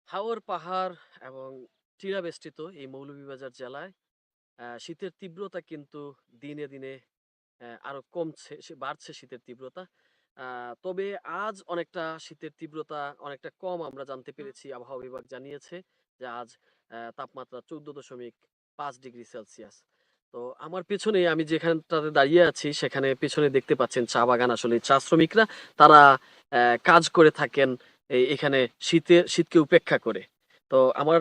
হাওর পাহাড় এবং টিলা বেষ্টিত এই মৌলভীবাজার জেলায় শীতের তীব্রতা কিন্তু দিনে দিনে আরো কমছে, বাড়ছে শীতের তীব্রতা। তবে আজ অনেকটা শীতের তীব্রতা অনেকটা কম আমরা জানতে পেরেছি। আবহাওয়া বিভাগ জানিয়েছে যে আজ তাপমাত্রা 14.5 ডিগ্রি সেলসিয়াস। তো আমার পেছনে আমি যেখানটাতে দাঁড়িয়ে আছি সেখানে পেছনে দেখতে পাচ্ছেন চা বাগান। আসলে চা শ্রমিকরা তারা কাজ করে থাকেন এখানে শীতকে উপেক্ষা করে। তো আমার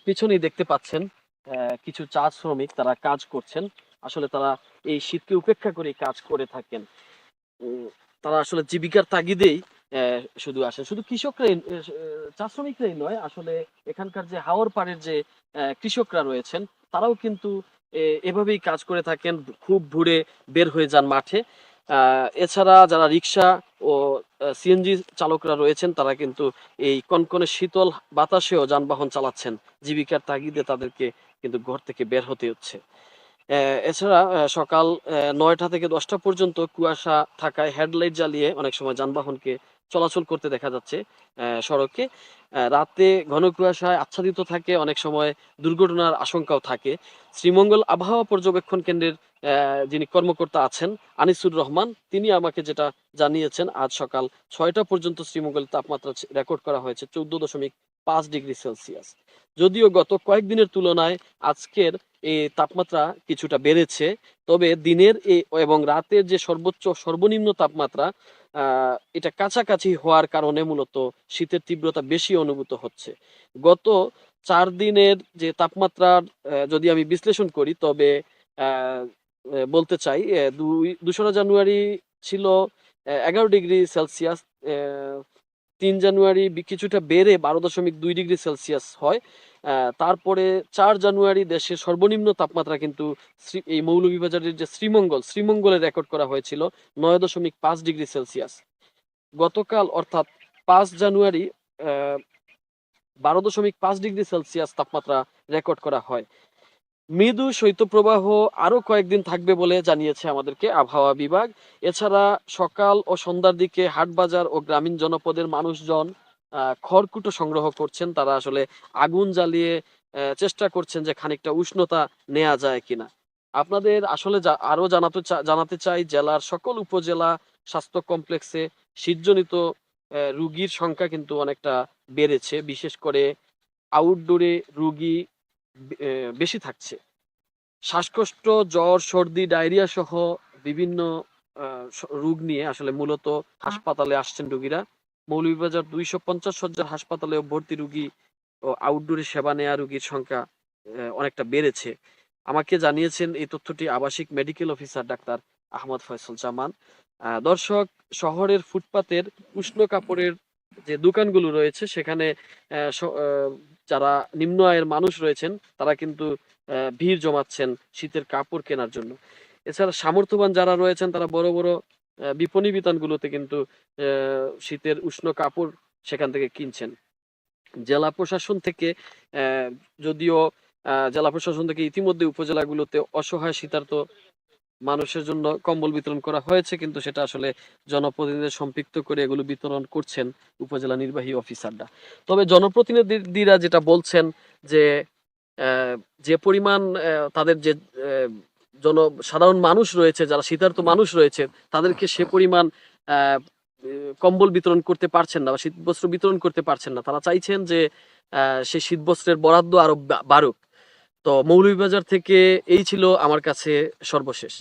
পিছনেই দেখতে পাচ্ছেন কিছু চা শ্রমিক তারা কাজ করছেন। আসলে তারা এই শীতকে উপেক্ষা করে কাজ করে থাকেন। উম, তারা আসলে জীবিকার তাগিদেই শুধু আসেন। শুধু কৃষকরাই চা শ্রমিকরাই নয়, আসলে এখানকার যে হাওর পাড়ের যে কৃষকরা রয়েছেন তারাও কিন্তু এভাবেই কাজ করে থাকেন। খুব ভোরে বের হয়ে যান মাঠে। এছাড়া যারা রিক্সা ও সিএনজি চালকরা রয়েছেন তারা কিন্তু এই কনকনে শীতল বাতাসেও যানবাহন চালাচ্ছেন। জীবিকার তাগিদে তাদেরকে কিন্তু ঘর থেকে বের হতে হচ্ছে। এছাড়া সকাল ৯টা থেকে ১০টা পর্যন্ত কুয়াশা থাকায় হেডলাইট জ্বালিয়ে অনেক সময় যানবাহনকে চলাচল করতে দেখা যাচ্ছে সড়কে। রাতে ঘন কুয়াশায় আচ্ছাদিত থাকে, অনেক সময় দুর্ঘটনার আশঙ্কাও থাকে। শ্রীমঙ্গল আবহাওয়া পর্যবেক্ষণ কেন্দ্রের যিনি কর্মকর্তা আছেন আনিসুর রহমান, তিনি আমাকে যেটা জানিয়েছেন, আজ সকাল ৬টা পর্যন্ত শ্রীমঙ্গল তাপমাত্রা রেকর্ড করা হয়েছে 14.5 ডিগ্রি সেলসিয়াস। যদিও গত কয়েকদিনের তুলনায় আজকের এই তাপমাত্রা কিছুটা বেড়েছে, তবে দিনের এবং রাতের যে সর্বোচ্চ সর্বনিম্ন তাপমাত্রা এটা কাছাকাছি হওয়ার কারণে মূলত শীতের তীব্রতা বেশি অনুভূত হচ্ছে। গত 4 দিনের যে তাপমাত্রার যদি আমি বিশ্লেষণ করি, তবে আহ, বলতে চাই 2রা জানুয়ারি ছিল 11 ডিগ্রি সেলসিয়াস। 3 জানুয়ারি কিছুটা বেড়ে 12.2 ডিগ্রি সেলসিয়াস হয়। তারপরে 4 জানুয়ারি দেশের সর্বনিম্ন তাপমাত্রা কিন্তু এই মৌলভীবাজারের যে শ্রীমঙ্গলে রেকর্ড করা হয়েছিল 9.5 ডিগ্রি সেলসিয়াস। গতকাল অর্থাৎ 5 জানুয়ারি 12.5 ডিগ্রি সেলসিয়াস তাপমাত্রা রেকর্ড করা হয়। মৃদু শৈত্যপ্রবাহ আরো কয়েকদিন থাকবে বলে জানিয়েছে আমাদেরকে আবহাওয়া বিভাগ। এছাড়া সকাল ও সন্ধ্যার দিকে হাটবাজার ও গ্রামীণ জনপদের মানুষজন খড়কুটো সংগ্রহ করছেন। তারা আসলে আগুন জ্বালিয়ে চেষ্টা করছেন যে খানিকটা উষ্ণতা নেওয়া যায় কিনা। আপনাদের আসলে আরো জানাতে চাই, জেলার সকল উপজেলা স্বাস্থ্য কমপ্লেক্সে শীতজনিত রুগীর সংখ্যা কিন্তু অনেকটা বেড়েছে। বিশেষ করে আউটডোরে রুগী বেশি থাকছে। শ্বাসকষ্ট, জ্বর, সর্দি, ডায়রিয়া সহ বিভিন্ন রোগ নিয়ে আসলে মূলত হাসপাতালে আসছেন রোগীরা। মৌলভীবাজার 250 শয্যার হাসপাতালেও ভর্তি রোগী ও আউটডোরে সেবা নেওয়া রোগীর সংখ্যা অনেকটা বেড়েছে। আমাকে জানিয়েছেন এই তথ্যটি আবাসিক medical officer doctor Ahmad Faisal Zaman. দর্শক, শহরের ফুটপাতের উষ্ণ কাপড়ের যে দোকানগুলো রয়েছে সেখানে যারা নিম্ন আয়ের মানুষ রয়েছেন তারা কিন্তু ভিড় জমাচ্ছেন শীতের কাপড় কেনার জন্য। এছাড়া সামর্থ্যবান যারা রয়েছেন তারা বড় বড় বিপণী বিতানগুলোতে কিন্তু শীতের উষ্ণ কাপড় সেখান থেকে কিনছেন। জেলা প্রশাসন থেকে আহ, যদিও জেলা প্রশাসন থেকে ইতিমধ্যে উপজেলাগুলোতে অসহায় শীতার্ত মানুষের জন্য কম্বল বিতরণ করা হয়েছে, কিন্তু সেটা আসলে জনপ্রতিনিধিদের সম্পৃক্ত করে এগুলো বিতরণ করছেন উপজেলা নির্বাহী অফিসাররা। তবে জনপ্রতিনিধিরা যেটা বলছেন যে আহ, যে পরিমাণ তাদের যে আহ, সাধারণ মানুষ রয়েছে, যারা শীতার্ত মানুষ রয়েছে, তাদেরকে সে পরিমাণ আহ, কম্বল বিতরণ করতে পারছেন না বা শীতবস্ত্র বিতরণ করতে পারছেন না। তারা চাইছেন যে সেই শীতবস্ত্রের বরাদ্দ আরো বাড়ুক। তো মৌলভীবাজার থেকে এই ছিল আমার কাছে সর্বশেষ।